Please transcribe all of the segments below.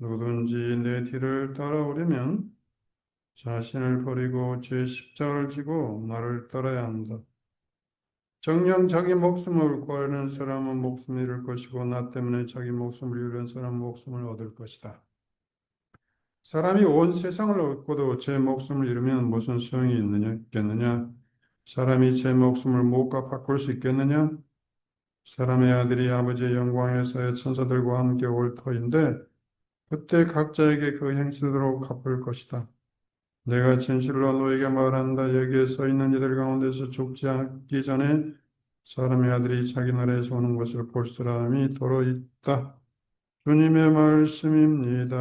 누구든지 내 뒤를 따라오려면 자신을 버리고 제 십자가를 지고 나를 따라야 한다. 정녕 자기 목숨을 구하려는 사람은 목숨을 잃을 것이고 나 때문에 자기 목숨을 잃는 사람은 목숨을 얻을 것이다. 사람이 온 세상을 얻고도 제 목숨을 잃으면 무슨 소용이 있겠느냐? 사람이 제 목숨을 무엇과 바꿀 수 있겠느냐? 사람의 아들이 아버지의 영광에서의 천사들과 함께 올 터인데 그때 각자에게 그 행실대로 갚을 것이다. 내가 진실로 너에게 말한다. 여기에 서 있는 이들 가운데서 죽지 않기 전에 사람의 아들이 자기 나라에서 오는 것을 볼 사람이 더러 있다. 주님의 말씀입니다.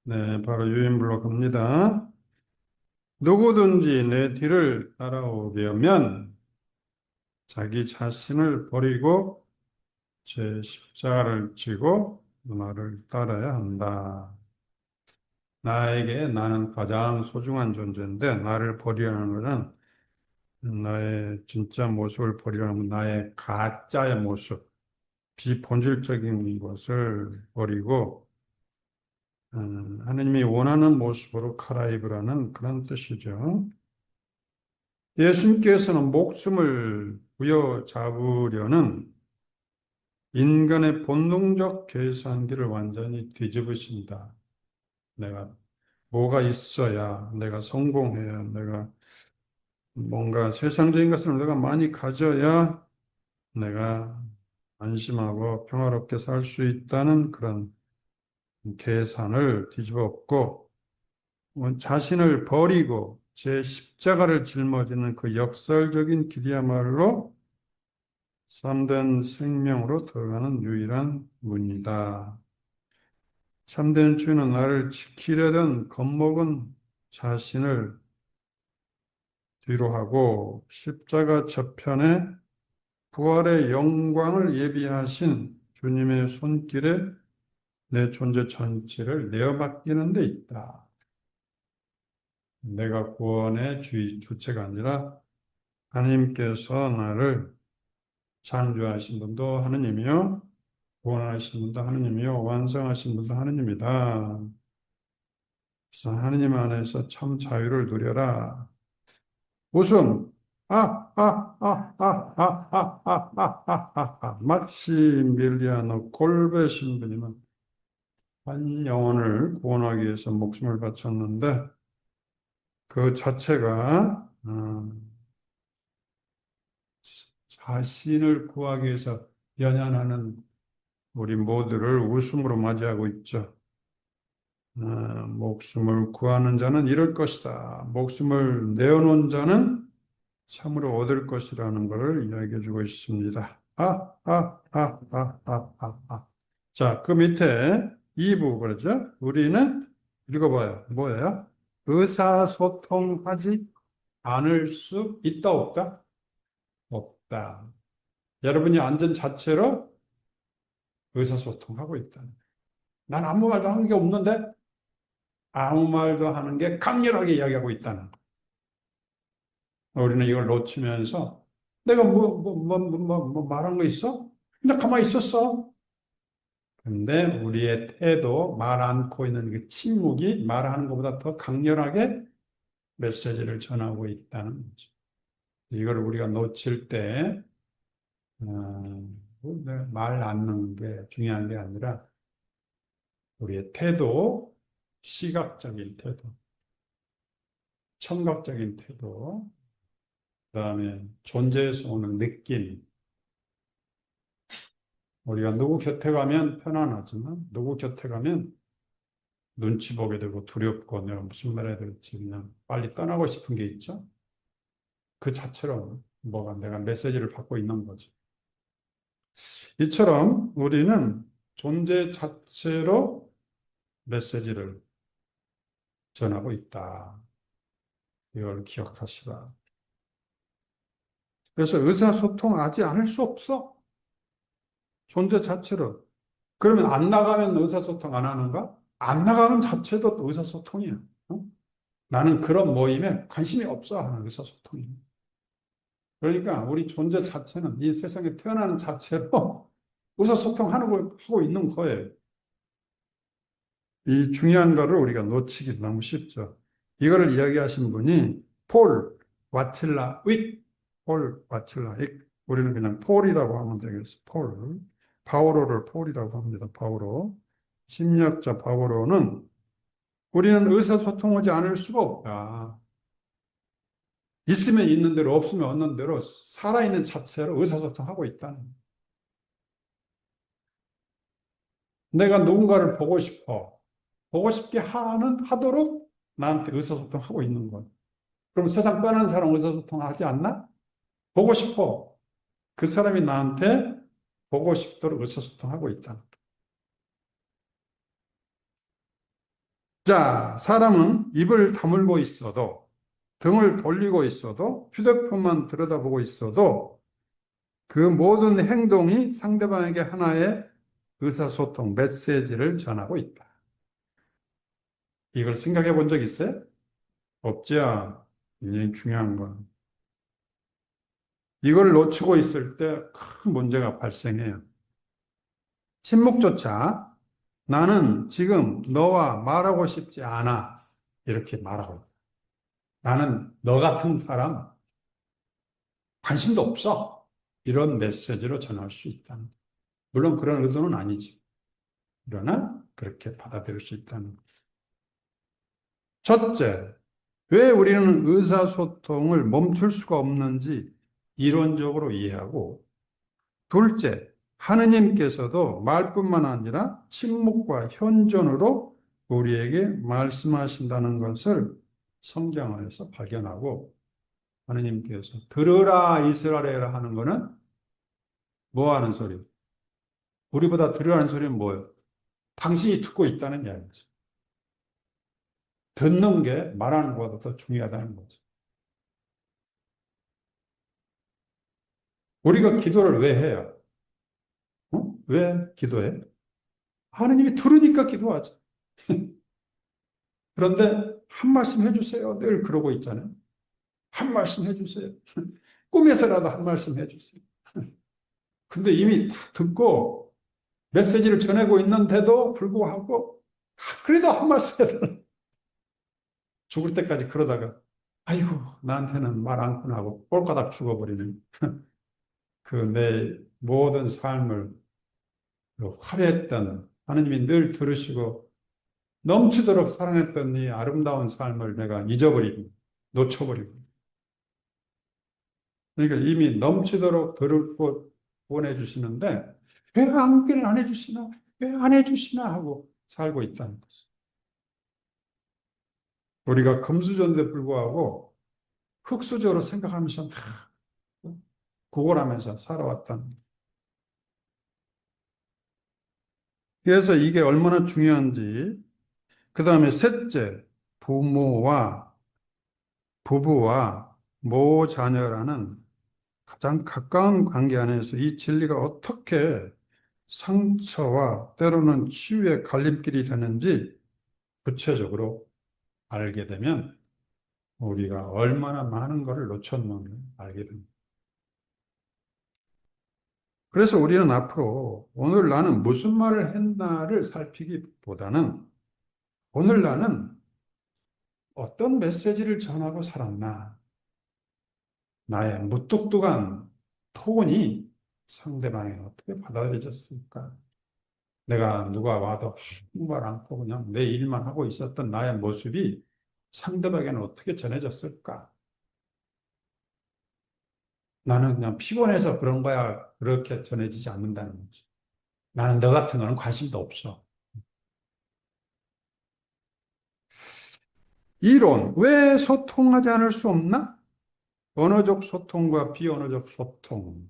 네, 바로 유인불로 갑니다. 누구든지 내 뒤를 따라오려면 자기 자신을 버리고 제 십자가를 지고 나를 따라야 한다. 나에게 나는 가장 소중한 존재인데 나를 버리라는 것은 나의 진짜 모습을 버리라는 건 나의 가짜의 모습, 비본질적인 것을 버리고 하나님이 원하는 모습으로 갈아입으라는 그런 뜻이죠. 예수님께서는 목숨을 부여잡으려는 인간의 본능적 계산기를 완전히 뒤집으신다. 내가 뭐가 있어야, 내가 성공해야, 내가 뭔가 세상적인 것을 내가 많이 가져야 내가 안심하고 평화롭게 살 수 있다는 그런 계산을 뒤집어 엎고 자신을 버리고 제 십자가를 짊어지는 그 역설적인 길이야말로 참된 생명으로 들어가는 유일한 문이다. 참된 주는 나를 지키려던 겁먹은 자신을 뒤로 하고 십자가 저편에 부활의 영광을 예비하신 주님의 손길에 내 존재 전체를 내어 맡기는 데 있다. 내가 구원의 주체가 아니라 하나님께서 나를 창조하신 분도 하느님이요, 구원하신 분도 하느님이요, 완성하신 분도 하느님이다. 그래서 하느님 안에서 참 자유를 누려라. 웃음, 막시밀리아노 골베 신부님은 한 영혼을 구원하기 위해서 목숨을 바쳤는데 그 자체가 자신을 구하기 위해서 연연하는 우리 모두를 웃음으로 맞이하고 있죠. 목숨을 구하는 자는 잃을 것이다. 목숨을 내어놓은 자는 참으로 얻을 것이라는 것을 이야기해 주고 있습니다. 자, 그 밑에 2부 그러죠? 우리는 읽어봐요. 뭐예요? 의사소통하지 않을 수 있다, 없다? 없다. 여러분이 안전 자체로 의사소통하고 있다. 난 아무 말도 하는 게 없는데 아무 말도 하는 게 강렬하게 이야기하고 있다는 거. 우리는 이걸 놓치면서 내가 말한 거 있어? 나 가만히 있었어. 근데 우리의 태도, 말 않고 있는 그 침묵이 말하는 것보다 더 강렬하게 메시지를 전하고 있다는 거죠. 이걸 우리가 놓칠 때, 말 않는 게 중요한 게 아니라 우리의 태도, 시각적인 태도, 청각적인 태도, 그다음에 존재에서 오는 느낌. 우리가 누구 곁에 가면 편안하지만 누구 곁에 가면 눈치 보게 되고 두렵고 내가 무슨 말 해야 될지 그냥 빨리 떠나고 싶은 게 있죠. 그 자체로 뭐가 내가 메시지를 받고 있는 거죠. 이처럼 우리는 존재 자체로 메시지를 전하고 있다. 이걸 기억하시라. 그래서 의사소통하지 않을 수 없어. 존재 자체로. 그러면 안 나가면 의사소통 안 하는가? 안 나가는 자체도 또 의사소통이야. 어? 나는 그런 모임에 관심이 없어 하는 의사소통입니다. 그러니까 우리 존재 자체는 이 세상에 태어나는 자체로 의사소통하고 있는 거예요. 이 중요한 거를 우리가 놓치기 너무 쉽죠. 이거를 이야기하신 분이 폴 와틸라 윅, 폴 와틸라 윅. 우리는 그냥 폴이라고 하면 되겠어. 폴. 바오로를 폴이라고 합니다. 바오로. 심리학자 바오로는 우리는 의사소통하지 않을 수가 없다. 있으면 있는 대로 없으면 없는 대로 살아있는 자체로 의사소통하고 있다는 거예요. 내가 누군가를 보고 싶어. 보고 싶게 하도록 나한테 의사소통하고 있는 거예요. 그럼 세상 떠난 사람 의사소통하지 않나? 보고 싶어. 그 사람이 나한테 보고 싶도록 의사소통하고 있다. 자, 사람은 입을 다물고 있어도, 등을 돌리고 있어도, 휴대폰만 들여다보고 있어도 그 모든 행동이 상대방에게 하나의 의사소통, 메시지를 전하고 있다. 이걸 생각해 본 적 있어요? 없지요. 굉장히 중요한 건. 이걸 놓치고 있을 때 큰 문제가 발생해요. 침묵조차 나는 지금 너와 말하고 싶지 않아. 이렇게 말하고 있다. 나는 너 같은 사람 관심도 없어. 이런 메시지로 전할 수 있다는 것. 물론 그런 의도는 아니지. 그러나 그렇게 받아들일 수 있다는 것. 첫째, 왜 우리는 의사소통을 멈출 수가 없는지 이론적으로 이해하고, 둘째, 하느님께서도 말뿐만 아니라 침묵과 현존으로 우리에게 말씀하신다는 것을 성경에서 발견하고, 하느님께서 들으라 이스라엘아 하는 거는 뭐 하는 소리? 우리보다 들으라는 소리는 뭐예요? 당신이 듣고 있다는 이야기죠. 듣는 게 말하는 것보다 더 중요하다는 거죠. 우리가 기도를 왜 해요? 왜 기도해? 하느님이 들으니까 기도하지. 그런데 한 말씀 해주세요. 늘 그러고 있잖아요. 한 말씀 해주세요. 꿈에서라도 한 말씀 해주세요. 근데 이미 다 듣고 메시지를 전하고 있는데도 불구하고 그래도 한 말씀 해야 되나? 죽을 때까지 그러다가 아이고 나한테는 말 않구나 하고 꼴까닥 죽어버리는 그 내 모든 삶을 그 화려했던 하느님이 늘 들으시고 넘치도록 사랑했던 이 아름다운 삶을 내가 잊어버리고 놓쳐버리고 그러니까 이미 넘치도록 들고 보내주시는데 왜 안 해주시나 왜 안 해주시나 하고 살고 있다는 거죠. 우리가 금수저인데 불구하고 흙수저로 생각하면서 다 구걸하면서 살아왔다는 거죠. 그래서 이게 얼마나 중요한지 그 다음에 셋째 부모와 부부와 모자녀라는 가장 가까운 관계 안에서 이 진리가 어떻게 상처와 때로는 치유의 갈림길이 되는지 구체적으로 알게 되면 우리가 얼마나 많은 것을 놓쳤는지 알게 됩니다. 그래서 우리는 앞으로 오늘 나는 무슨 말을 했나를 살피기보다는 오늘 나는 어떤 메시지를 전하고 살았나 나의 무뚝뚝한 톤이 상대방에 어떻게 받아들여졌을까? 내가 누가 와도 아무 말 않고 그냥 내 일만 하고 있었던 나의 모습이 상대방에는 어떻게 전해졌을까? 나는 그냥 피곤해서 그런 거야. 그렇게 전해지지 않는다는 거지. 나는 너 같은 거는 관심도 없어. 이론, 왜 소통하지 않을 수 없나? 언어적 소통과 비언어적 소통.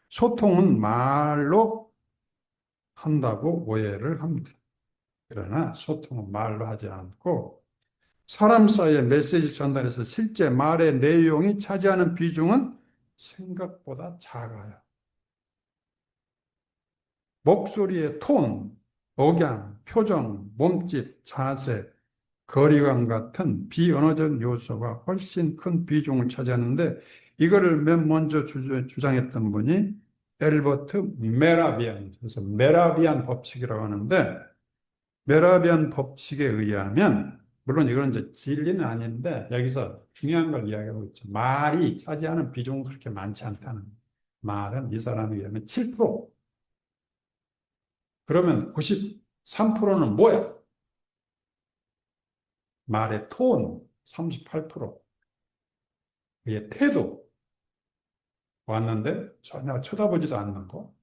소통은 말로 한다고 오해를 합니다. 그러나 소통은 말로 하지 않고 사람 사이의 메시지 전달에서 실제 말의 내용이 차지하는 비중은 생각보다 작아요. 목소리의 톤, 억양, 표정, 몸짓, 자세, 거리감 같은 비언어적 요소가 훨씬 큰 비중을 차지하는데 이거를 맨 먼저 주장했던 분이 엘버트 메라비안, 그래서 메라비안 법칙이라고 하는데 메라비안 법칙에 의하면 물론 이건 이제 진리는 아닌데 여기서 중요한 걸 이야기하고 있죠. 말이 차지하는 비중은 그렇게 많지 않다는. 말은 이 사람에 의하면 7%. 그러면 93%는 뭐야? 말의 톤 38%. 그의 태도 왔는데 전혀 쳐다보지도 않는 거.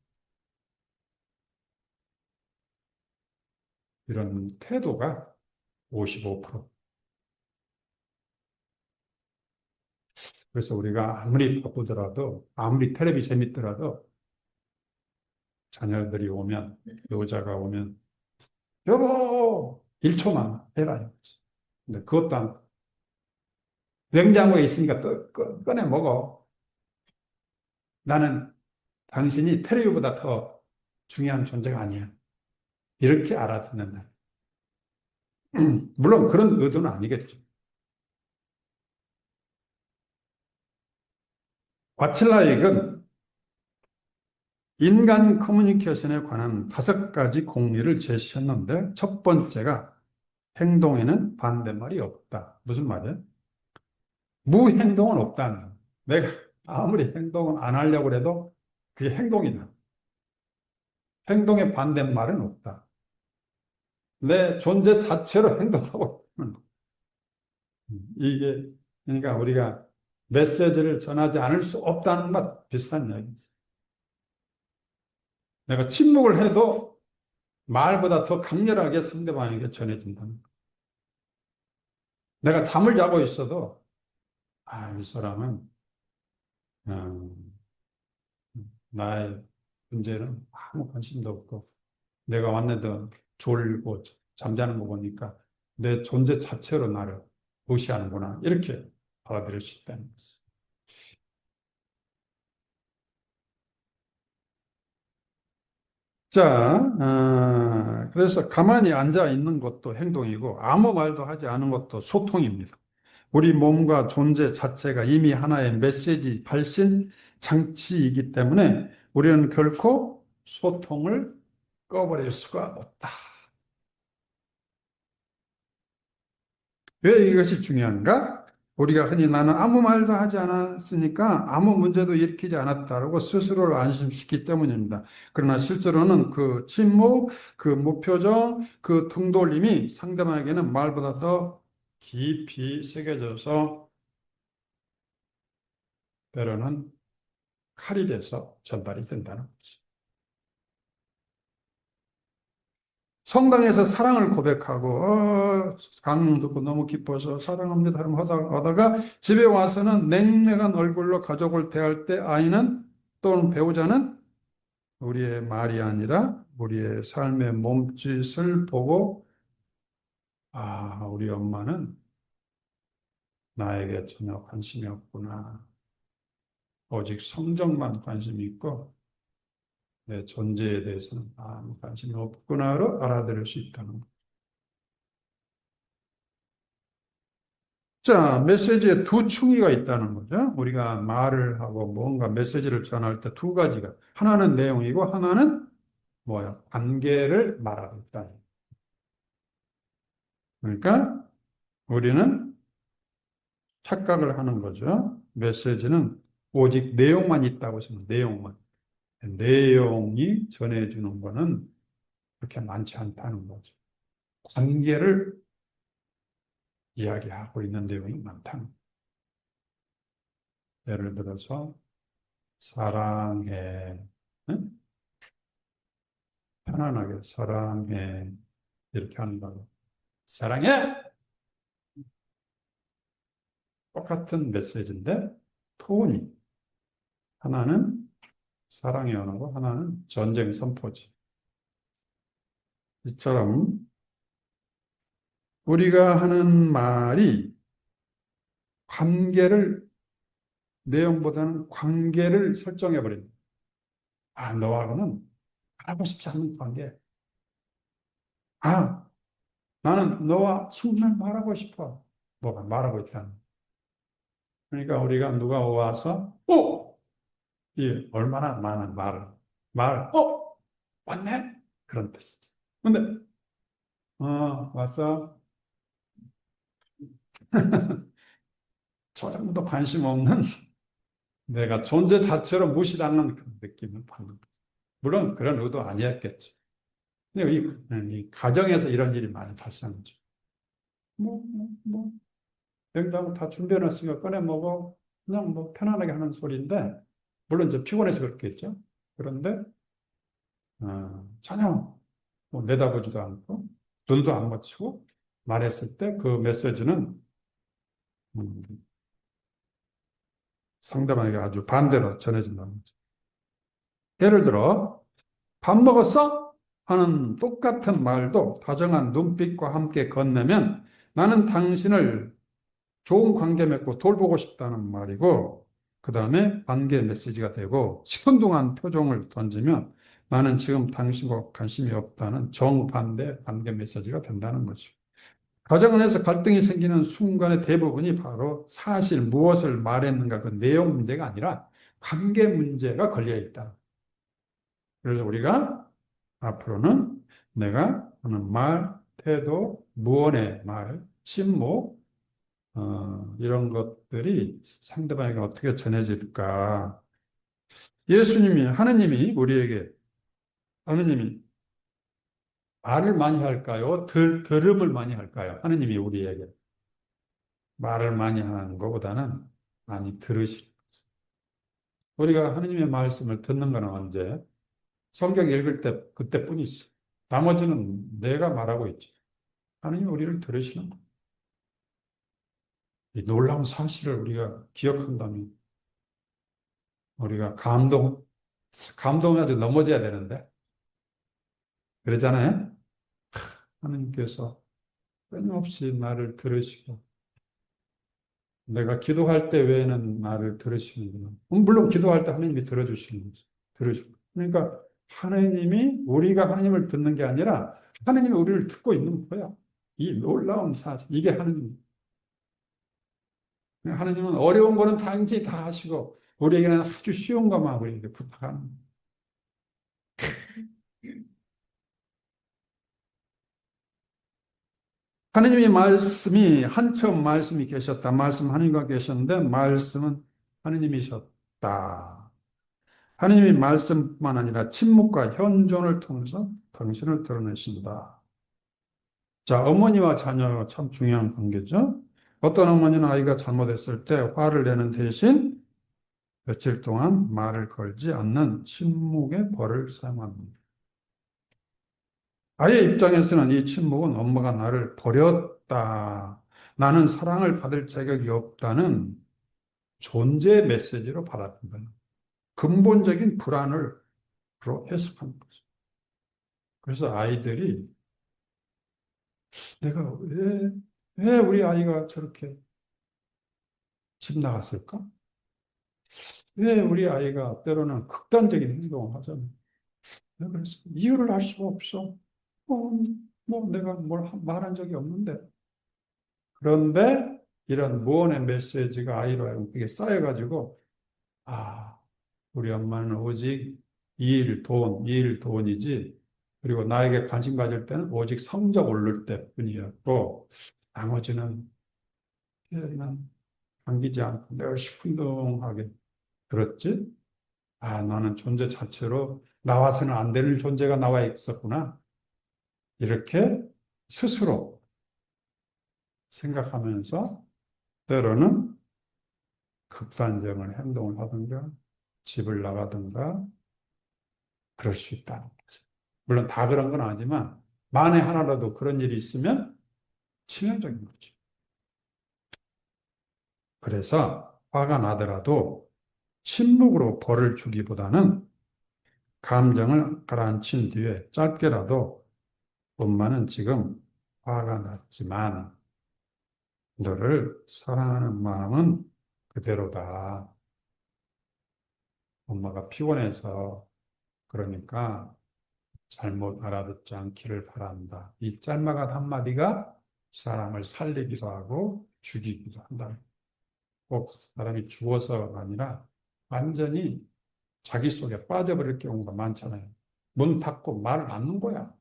이런 태도가 55%. 그래서 우리가 아무리 바쁘더라도 아무리 텔레비 재밌더라도 자녀들이 오면 여자가 오면 여보 1초만 해라. 근데 그것도 안 냉장고에 있으니까 또 꺼내 먹어. 나는 당신이 텔레비보다 더 중요한 존재가 아니야. 이렇게 알아듣는다. 물론 그런 의도는 아니겠죠. 과칠라익은 인간 커뮤니케이션에 관한 5가지 공리를 제시했는데 첫 번째가 행동에는 반대말이 없다. 무슨 말이야? 무행동은 없다는 거야. 내가 아무리 행동을 안 하려고 해도 그게 행동이다. 행동의 반대말은 없다. 내 존재 자체로 행동하고 있는 거. 이게 그러니까 우리가 메시지를 전하지 않을 수 없다는 것 비슷한 이야기죠. 내가 침묵을 해도 말보다 더 강렬하게 상대방에게 전해진다는 거. 내가 잠을 자고 있어도 이 사람은 나의 문제는 아무 관심도 없고 내가 왔는데 졸고 잠자는 거 보니까 내 존재 자체로 나를 무시하는구나 이렇게 받아들일 수 있다는 거죠. 자, 그래서 가만히 앉아 있는 것도 행동이고 아무 말도 하지 않은 것도 소통입니다. 우리 몸과 존재 자체가 이미 하나의 메시지 발신 장치이기 때문에 우리는 결코 소통을 꺼버릴 수가 없다. 왜 이것이 중요한가? 우리가 흔히 나는 아무 말도 하지 않았으니까 아무 문제도 일으키지 않았다라고 스스로를 안심시키기 때문입니다. 그러나 실제로는 그 침묵, 그 무표정, 그 등돌림이 상대방에게는 말보다 더 깊이 새겨져서 때로는 칼이 돼서 전달이 된다는 거죠. 성당에서 사랑을 고백하고 강론 듣고 너무 기뻐서 사랑합니다 하다가 집에 와서는 냉랭한 얼굴로 가족을 대할 때 아이는 또는 배우자는 우리의 말이 아니라 우리의 삶의 몸짓을 보고 우리 엄마는 나에게 전혀 관심이 없구나. 오직 성적만 관심이 있고 내 존재에 대해서는 아무 관심이 없구나로 알아들을 수 있다는 것. 자, 메시지에 두 충의가 있다는 거죠. 우리가 말을 하고 뭔가 메시지를 전할 때 두 가지가. 하나는 내용이고 하나는 뭐야? 관계를 말하고 있다. 그러니까 우리는 착각을 하는 거죠. 메시지는 오직 내용만 있다고 생각해요. 내용만. 내용이 전해주는 거는 그렇게 많지 않다는 거죠. 관계를 이야기하고 있는 내용이 많다는 거죠. 예를 들어서 사랑해. 응? 편안하게 사랑해. 이렇게 하는 거고. 사랑해! 똑같은 메시지인데 톤이 하나는 사랑해 하는 거, 하나는 전쟁 선포지. 이처럼 우리가 하는 말이 관계를 내용보다는 관계를 설정해 버린다. 너하고는 하고 싶지 않은 관계. 아, 나는 너와 정말 말하고 싶어. 뭐가 말하고 있다. 그러니까 우리가 누가 와서, 이 얼마나 많은 왔네? 그런 뜻이지. 근데, 왔어? 조금도 관심 없는 내가 존재 자체로 무시당하는 그런 느낌을 받는 거죠. 물론 그런 의도 아니었겠지. 근데 이 가정에서 이런 일이 많이 발생하죠. 뭐, 냉장고 다 준비해놨으니까 꺼내 먹어. 그냥 뭐 편안하게 하는 소리인데, 물론 이제 피곤해서 그렇겠죠. 그런데, 전혀 뭐 내다보지도 않고, 눈도 안 맞추고, 말했을 때 그 메시지는, 음, 상대방에게 아주 반대로 전해진다는 거죠. 예를 들어, 밥 먹었어? 하는 똑같은 말도 다정한 눈빛과 함께 건네면 나는 당신을 좋은 관계 맺고 돌보고 싶다는 말이고, 그 다음에 관계 메시지가 되고, 시큰둥한 표정을 던지면 나는 지금 당신과 관심이 없다는 정반대 관계 메시지가 된다는 거죠. 가정 안에서 갈등이 생기는 순간의 대부분이 바로 사실 무엇을 말했는가 그 내용 문제가 아니라 관계 문제가 걸려 있다. 그래서 우리가 앞으로는 내가 하는 말, 태도, 무언의 말, 침묵, 이런 것들이 상대방에게 어떻게 전해질까? 하느님이 말을 많이 할까요? 들음을 많이 할까요? 하느님이 우리에게 말을 많이 하는 것보다는 많이 들으실. 우리가 하느님의 말씀을 듣는 거는 언제? 성경 읽을 때, 그때뿐이지. 나머지는 내가 말하고 있지. 하느님 우리를 들으시는 거. 이 놀라운 사실을 우리가 기억한다면, 우리가 감동해도 넘어져야 되는데, 그러잖아요? 하느님께서 끊임없이 나를 들으시고, 내가 기도할 때 외에는 나를 들으시는구나. 물론 기도할 때 하느님이 들어주시는 거죠. 들으시고. 그러니까 하느님이, 우리가 하느님을 듣는 게 아니라 하느님이 우리를 듣고 있는 거야. 이 놀라운 사실. 이게 하느님. 하느님은 어려운 거는 당연히 다 하시고, 우리에게는 아주 쉬운 것만 우리에게 부탁하는 거예요. 하느님의 말씀이, 한 처음 말씀이 계셨다. 말씀 하느님과 계셨는데, 말씀은 하느님이셨다. 하느님의 말씀뿐만 아니라 침묵과 현존을 통해서 당신을 드러내신다. 자, 어머니와 자녀 참 중요한 관계죠. 어떤 어머니는 아이가 잘못했을 때 화를 내는 대신 며칠 동안 말을 걸지 않는 침묵의 벌을 사용합니다. 아이의 입장에서는 이 침묵은 엄마가 나를 버렸다. 나는 사랑을 받을 자격이 없다는 존재 메시지로 받아들인다. 근본적인 불안을 해석하는 거죠. 그래서 아이들이 내가 왜 우리 아이가 저렇게 집 나갔을까? 왜 우리 아이가 때로는 극단적인 행동을 하잖아요. 그래서 이유를 알 수가 없어. 뭐 내가 뭘 말한 적이 없는데. 그런데 이런 무언의 메시지가 아이로 하여금 그게 쌓여가지고, 아, 우리 엄마는 오직 일, 돈이지. 그리고 나에게 관심 가질 때는 오직 성적 오를 때뿐이었고, 나머지는 그냥 당기지 않고 늘 시큰둥하게 들었지? 아, 나는 존재 자체로 나와서는 안 되는 존재가 나와 있었구나. 이렇게 스스로 생각하면서 때로는 극단적인 행동을 하든가 집을 나가든가 그럴 수 있다는 거죠. 물론 다 그런 건 아니지만 만에 하나라도 그런 일이 있으면 치명적인 거죠. 그래서 화가 나더라도 침묵으로 벌을 주기보다는 감정을 가라앉힌 뒤에 짧게라도 엄마는 지금 화가 났지만 너를 사랑하는 마음은 그대로다. 엄마가 피곤해서 그러니까 잘못 알아듣지 않기를 바란다. 이 짤막한 한마디가 사람을 살리기도 하고 죽이기도 한다. 꼭 사람이 죽어서가 아니라 완전히 자기 속에 빠져버릴 경우가 많잖아요. 문 닫고 말을 안 하는 거야.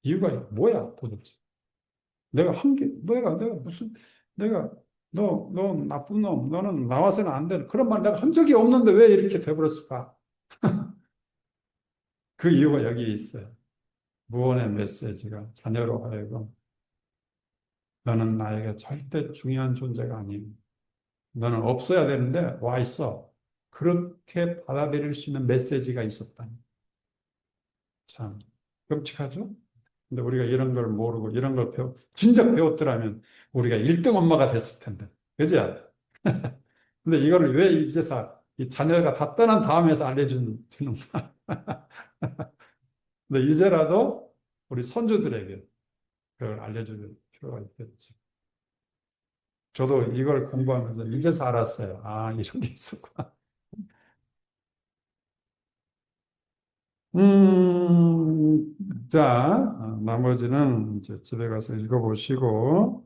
이유가 뭐야, 도대체? 내가 한 게, 내가 무슨, 내가, 너 나쁜 놈, 너는 나와서는 안 되는 그런 말 내가 한 적이 없는데 왜 이렇게 돼버렸을까? 그 이유가 여기에 있어요. 무언의 메시지가 자녀로 하여금 너는 나에게 절대 중요한 존재가 아닌 너는 없어야 되는데 와 있어. 그렇게 받아들일 수 있는 메시지가 있었다니. 참 끔찍하죠? 근데 우리가 이런 걸 모르고 이런 걸 진작 배웠더라면 우리가 1등 엄마가 됐을 텐데. 그지? 근데 이거를 왜 이제서 이 자녀가 다 떠난 다음에서 알려주는구나. 근데 이제라도 우리 손주들에게 그걸 알려줄 필요가 있겠죠. 저도 이걸 공부하면서 이제서 알았어요. 아, 이런 게 있었구나. 자, 나머지는 이제 집에 가서 읽어보시고,